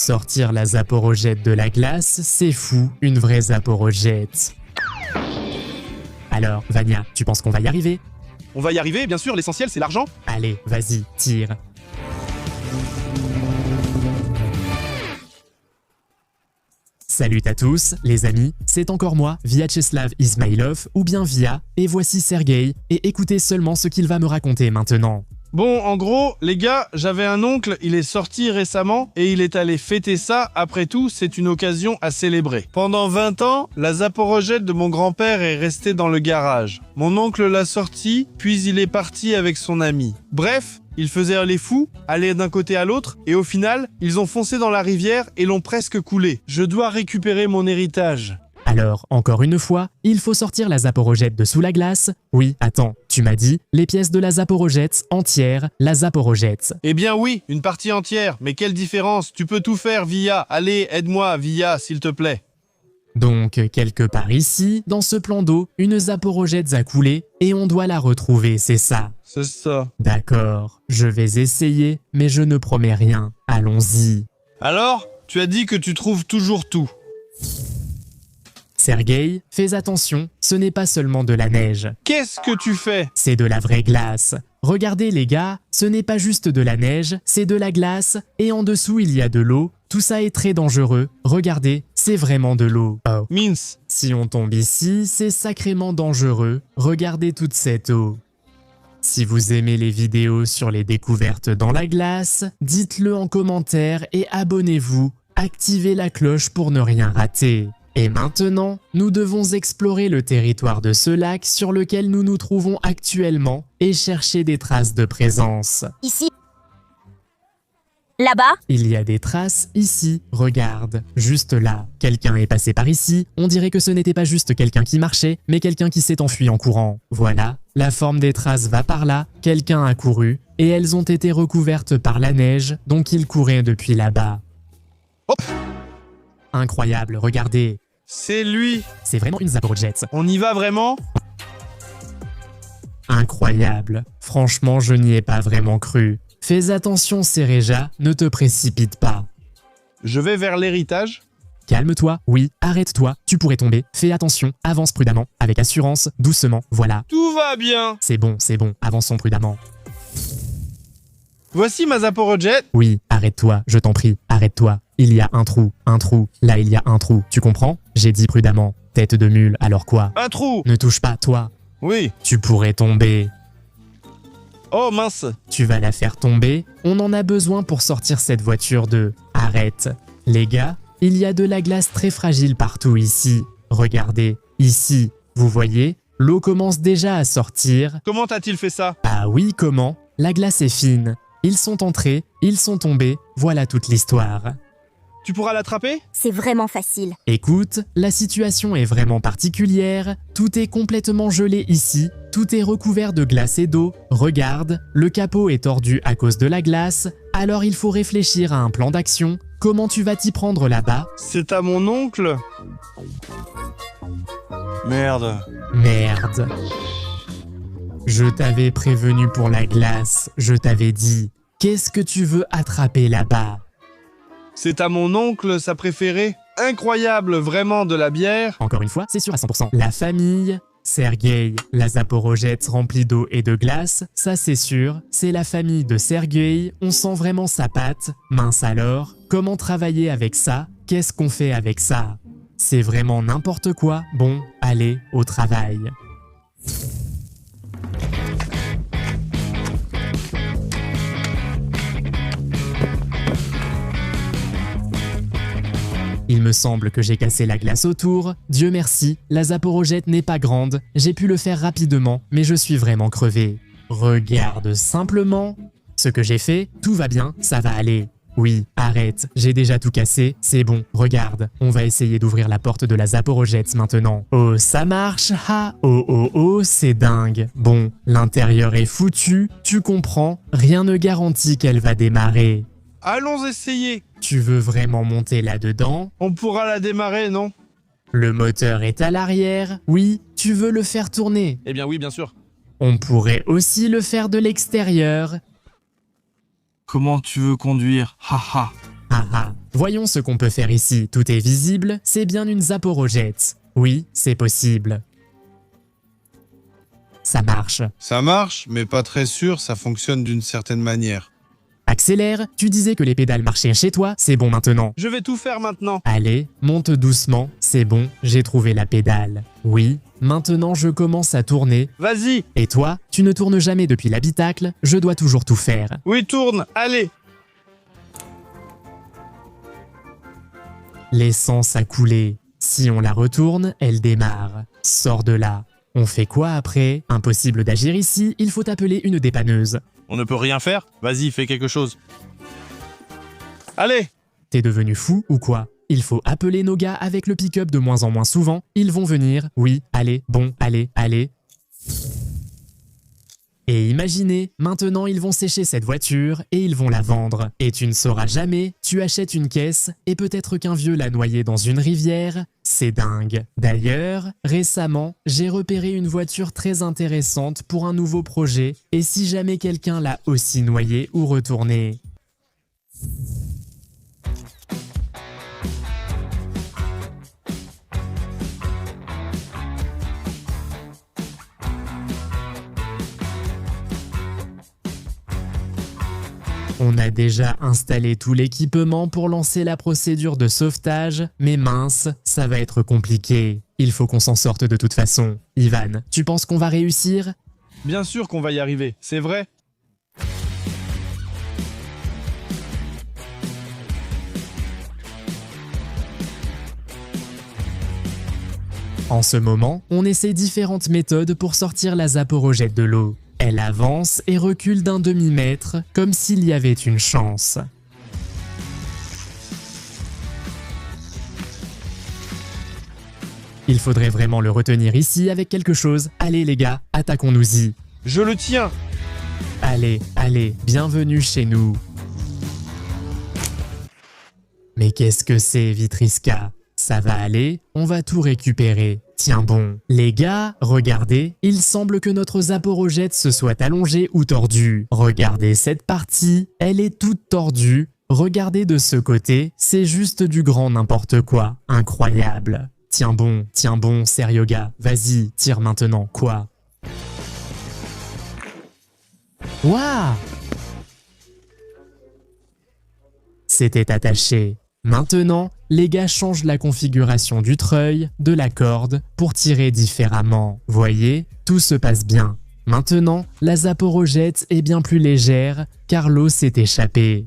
Sortir la Zaporojette de la glace, c'est fou, une vraie Zaporojette. Alors, Vania, tu penses qu'on va y arriver? On va y arriver, bien sûr, l'essentiel c'est l'argent. Allez, vas-y, tire. Salut à tous, les amis, c'est encore moi, Vyacheslav Ismailov, ou bien Via, et voici Sergueï, et écoutez seulement ce qu'il va me raconter maintenant. Bon, en gros, les gars, j'avais un oncle, il est sorti récemment et il est allé fêter ça. Après tout, c'est une occasion à célébrer. Pendant 20 ans, la Zaporojette de mon grand-père est restée dans le garage. Mon oncle l'a sortie, puis il est parti avec son ami. Bref, ils faisaient les fous, aller d'un côté à l'autre, et au final, ils ont foncé dans la rivière et l'ont presque coulé. Je dois récupérer mon héritage. Alors, encore une fois, il faut sortir la Zaporojette de sous la glace. Oui, attends, tu m'as dit, les pièces de la Zaporojette entière, la Zaporojette. Eh bien oui, une partie entière, mais quelle différence? Tu peux tout faire, Via. Allez, aide-moi, Via, s'il te plaît. Donc, quelque part ici, dans ce plan d'eau, une Zaporojette a coulé et on doit la retrouver, c'est ça. C'est ça. D'accord, je vais essayer, mais je ne promets rien. Allons-y. Alors, tu as dit que tu trouves toujours tout. Sergueï, fais attention, ce n'est pas seulement de la neige. Qu'est-ce que tu fais? C'est de la vraie glace. Regardez les gars, ce n'est pas juste de la neige, c'est de la glace, et en dessous il y a de l'eau. Tout ça est très dangereux. Regardez, c'est vraiment de l'eau. Oh. Mince. Si on tombe ici, c'est sacrément dangereux. Regardez toute cette eau. Si vous aimez les vidéos sur les découvertes dans la glace, dites-le en commentaire et abonnez-vous. Activez la cloche pour ne rien rater. Et maintenant, nous devons explorer le territoire de ce lac sur lequel nous nous trouvons actuellement et chercher des traces de présence. Ici. Là-bas. Il y a des traces ici, regarde, juste là. Quelqu'un est passé par ici, on dirait que ce n'était pas juste quelqu'un qui marchait, mais quelqu'un qui s'est enfui en courant. Voilà, la forme des traces va par là, quelqu'un a couru, et elles ont été recouvertes par la neige, donc il courait depuis là-bas. Hop. Incroyable, regardez. C'est lui. C'est vraiment une Zaporojette. On y va vraiment? Incroyable. Franchement, je n'y ai pas vraiment cru. Fais attention, Sereja, ne te précipite pas. Je vais vers l'héritage. Calme-toi, oui, arrête-toi, tu pourrais tomber. Fais attention, avance prudemment, avec assurance, doucement, voilà. Tout va bien. C'est bon, avançons prudemment. Voici ma Zaporojette. Oui, arrête-toi, je t'en prie, arrête-toi. Il y a un trou, là il y a un trou, tu comprends? J'ai dit prudemment. Tête de mule, alors quoi? Un trou. Ne touche pas, toi. Oui. Tu pourrais tomber. Oh mince. Tu vas la faire tomber. On en a besoin pour sortir cette voiture de... Arrête. Les gars, il y a de la glace très fragile partout ici. Regardez, ici, vous voyez? L'eau commence déjà à sortir. Comment a-t-il fait ça? Ah oui, comment? La glace est fine. Ils sont entrés, ils sont tombés, voilà toute l'histoire. Tu pourras l'attraper? C'est vraiment facile. Écoute, la situation est vraiment particulière. Tout est complètement gelé ici. Tout est recouvert de glace et d'eau. Regarde, le capot est tordu à cause de la glace. Alors il faut réfléchir à un plan d'action. Comment tu vas t'y prendre là-bas? C'est à mon oncle. Merde. Merde. Je t'avais prévenu pour la glace. Je t'avais dit. Qu'est-ce que tu veux attraper là-bas? C'est à mon oncle, sa préférée. Incroyable, vraiment, de la bière. Encore une fois, c'est sûr à 100%. La famille, Sergueï, la Zaporojette remplie d'eau et de glace, ça c'est sûr. C'est la famille de Sergueï, on sent vraiment sa patte. Mince alors, comment travailler avec ça? Qu'est-ce qu'on fait avec ça? C'est vraiment n'importe quoi. Bon, allez, au travail. Il me semble que j'ai cassé la glace autour. Dieu merci, la Zaporojette n'est pas grande. J'ai pu le faire rapidement, mais je suis vraiment crevé. Regarde simplement. Ce que j'ai fait, tout va bien, ça va aller. Oui, arrête, j'ai déjà tout cassé, c'est bon, regarde. On va essayer d'ouvrir la porte de la Zaporojette maintenant. Oh, ça marche, ha. Oh, c'est dingue. Bon, l'intérieur est foutu, tu comprends, rien ne garantit qu'elle va démarrer. Allons essayer. Tu veux vraiment monter là-dedans? On pourra la démarrer, non? Le moteur est à l'arrière. Oui, tu veux le faire tourner. Eh bien oui, bien sûr. On pourrait aussi le faire de l'extérieur. Comment tu veux conduire? Haha. Ah, Voyons ce qu'on peut faire ici. Tout est visible, c'est bien une Zaporojette. Oui, c'est possible. Ça marche. Ça marche, mais pas très sûr, ça fonctionne d'une certaine manière. Accélère, tu disais que les pédales marchaient chez toi, c'est bon maintenant. Je vais tout faire maintenant. Allez, monte doucement, c'est bon, j'ai trouvé la pédale. Oui, maintenant je commence à tourner. Vas-y. Et toi, tu ne tournes jamais depuis l'habitacle, je dois toujours tout faire. Oui, tourne, allez. L'essence a coulé. Si on la retourne, elle démarre. Sors de là. On fait quoi après? Impossible d'agir ici, il faut appeler une dépanneuse. On ne peut rien faire? Vas-y, fais quelque chose. Allez. T'es devenu fou ou quoi? Il faut appeler nos gars avec le pick-up de moins en moins souvent. Ils vont venir. Oui, allez, bon, allez, allez. Et imaginez, maintenant ils vont sécher cette voiture et ils vont la vendre. Et tu ne sauras jamais, tu achètes une caisse et peut-être qu'un vieux l'a noyé dans une rivière. C'est dingue. D'ailleurs, récemment, j'ai repéré une voiture très intéressante pour un nouveau projet. Et si jamais quelqu'un l'a aussi noyé ou retourné? On a déjà installé tout l'équipement pour lancer la procédure de sauvetage, mais mince, ça va être compliqué. Il faut qu'on s'en sorte de toute façon. Ivan, tu penses qu'on va réussir? Bien sûr qu'on va y arriver, c'est vrai. En ce moment, on essaie différentes méthodes pour sortir la Zaporojette de l'eau. Elle avance et recule d'un demi-mètre, comme s'il y avait une chance. Il faudrait vraiment le retenir ici avec quelque chose. Allez les gars, attaquons-nous-y. Je le tiens. Allez, allez, bienvenue chez nous. Mais qu'est-ce que c'est, Vitriska? Ça va aller, on va tout récupérer. Tiens bon. Les gars, regardez, il semble que notre Zaporojette se soit allongée ou tordue. Regardez cette partie, elle est toute tordue. Regardez de ce côté, c'est juste du grand n'importe quoi. Incroyable. Tiens bon, sérieux gars, vas-y, tire maintenant, quoi. Waouh! C'était attaché. Maintenant, les gars changent la configuration du treuil, de la corde, pour tirer différemment. Voyez, tout se passe bien. Maintenant, la Zaporojette est bien plus légère, car l'eau s'est échappée.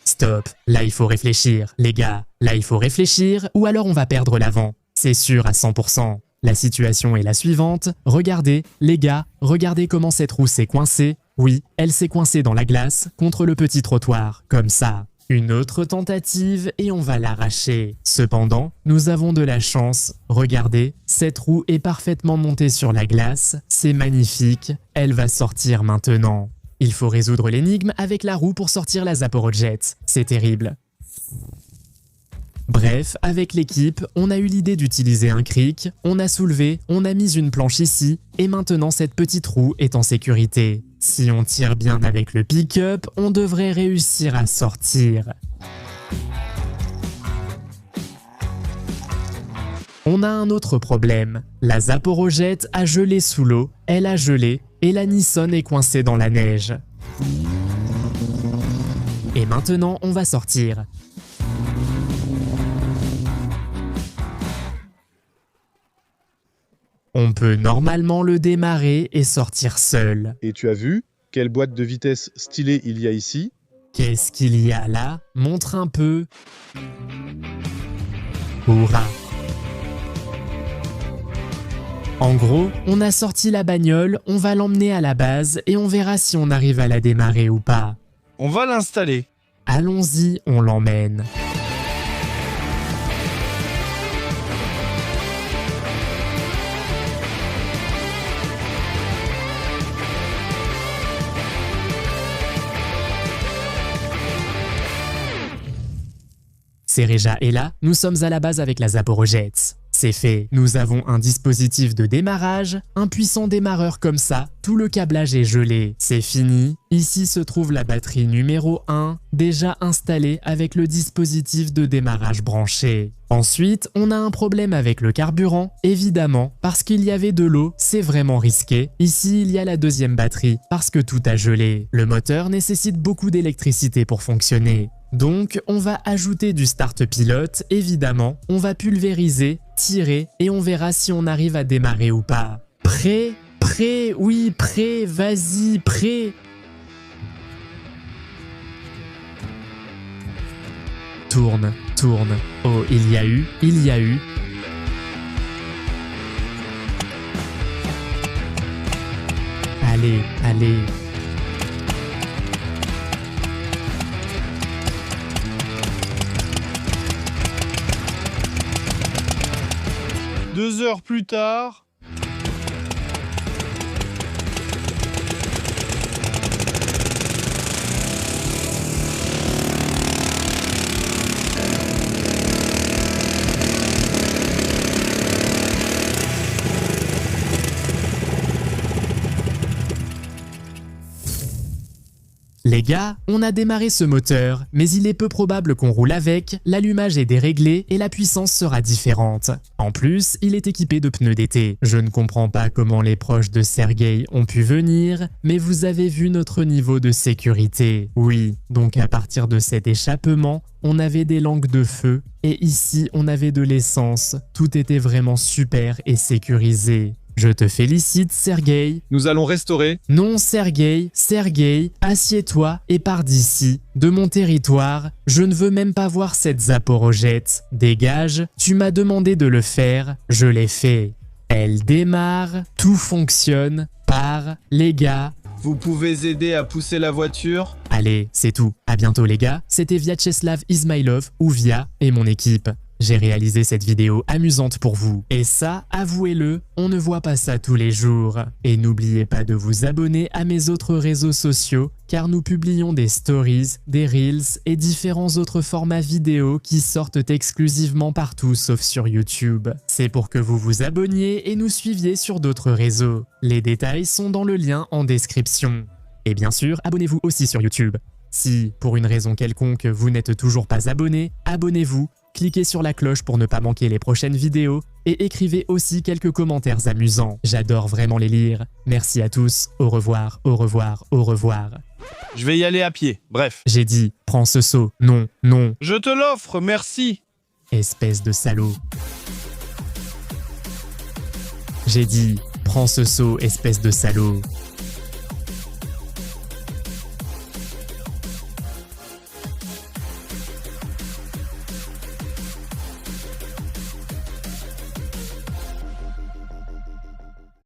Stop, là il faut réfléchir, les gars. Là il faut réfléchir, ou alors on va perdre l'avant. C'est sûr à 100%. La situation est la suivante. Regardez, les gars, regardez comment cette roue s'est coincée. Oui, elle s'est coincée dans la glace, contre le petit trottoir, comme ça. Une autre tentative et on va l'arracher. Cependant, nous avons de la chance. Regardez, cette roue est parfaitement montée sur la glace. C'est magnifique, elle va sortir maintenant. Il faut résoudre l'énigme avec la roue pour sortir la Zaporojette. C'est terrible. Bref, avec l'équipe, on a eu l'idée d'utiliser un cric, on a soulevé, on a mis une planche ici, et maintenant cette petite roue est en sécurité. Si on tire bien avec le pick-up, on devrait réussir à sortir. On a un autre problème. La Zaporojette a gelé sous l'eau, elle a gelé, et la Nissan est coincée dans la neige. Et maintenant, on va sortir. On peut normalement le démarrer et sortir seul. Et tu as vu quelle boîte de vitesse stylée il y a ici? Qu'est-ce qu'il y a là? Montre un peu. Hurrah! En gros, on a sorti la bagnole, on va l'emmener à la base et on verra si on arrive à la démarrer ou pas. On va l'installer. Allons-y, on l'emmène. Sereja est là, nous sommes à la base avec la Zaporojette. C'est fait, nous avons un dispositif de démarrage, un puissant démarreur comme ça, tout le câblage est gelé. C'est fini. Ici se trouve la batterie numéro 1, déjà installée avec le dispositif de démarrage branché. Ensuite, on a un problème avec le carburant, évidemment, parce qu'il y avait de l'eau, c'est vraiment risqué. Ici, il y a la deuxième batterie, parce que tout a gelé. Le moteur nécessite beaucoup d'électricité pour fonctionner. Donc, on va ajouter du start pilote, évidemment, on va pulvériser, tirer, et on verra si on arrive à démarrer ou pas. Prêt ? Prêt ? Oui, prêt, vas-y, prêt. Tourne, tourne. Oh, il y a eu. Allez, allez. Deux heures plus tard... Les gars, on a démarré ce moteur, mais il est peu probable qu'on roule avec, l'allumage est déréglé et la puissance sera différente. En plus, il est équipé de pneus d'été. Je ne comprends pas comment les proches de Sergueï ont pu venir, mais vous avez vu notre niveau de sécurité. Oui, donc à partir de cet échappement, on avait des langues de feu et ici on avait de l'essence. Tout était vraiment super et sécurisé. Je te félicite, Sergueï. Nous allons restaurer. Non, Sergueï, assieds-toi et pars d'ici. De mon territoire, je ne veux même pas voir cette Zaporojets. Dégage, tu m'as demandé de le faire, je l'ai fait. Elle démarre, tout fonctionne, part, les gars. Vous pouvez aider à pousser la voiture? Allez, c'est tout. À bientôt les gars. C'était Vyacheslav Ismailov ou Via et mon équipe. J'ai réalisé cette vidéo amusante pour vous. Et ça, avouez-le, on ne voit pas ça tous les jours. Et n'oubliez pas de vous abonner à mes autres réseaux sociaux, car nous publions des stories, des reels et différents autres formats vidéo qui sortent exclusivement partout sauf sur YouTube. C'est pour que vous vous abonniez et nous suiviez sur d'autres réseaux. Les détails sont dans le lien en description. Et bien sûr, abonnez-vous aussi sur YouTube. Si, pour une raison quelconque, vous n'êtes toujours pas abonné, abonnez-vous. Cliquez sur la cloche pour ne pas manquer les prochaines vidéos et écrivez aussi quelques commentaires amusants. J'adore vraiment les lire. Merci à tous, au revoir, au revoir, au revoir. Je vais y aller à pied, bref. J'ai dit, prends ce seau, non, non. Je te l'offre, merci. Espèce de salaud. J'ai dit, prends ce seau, espèce de salaud.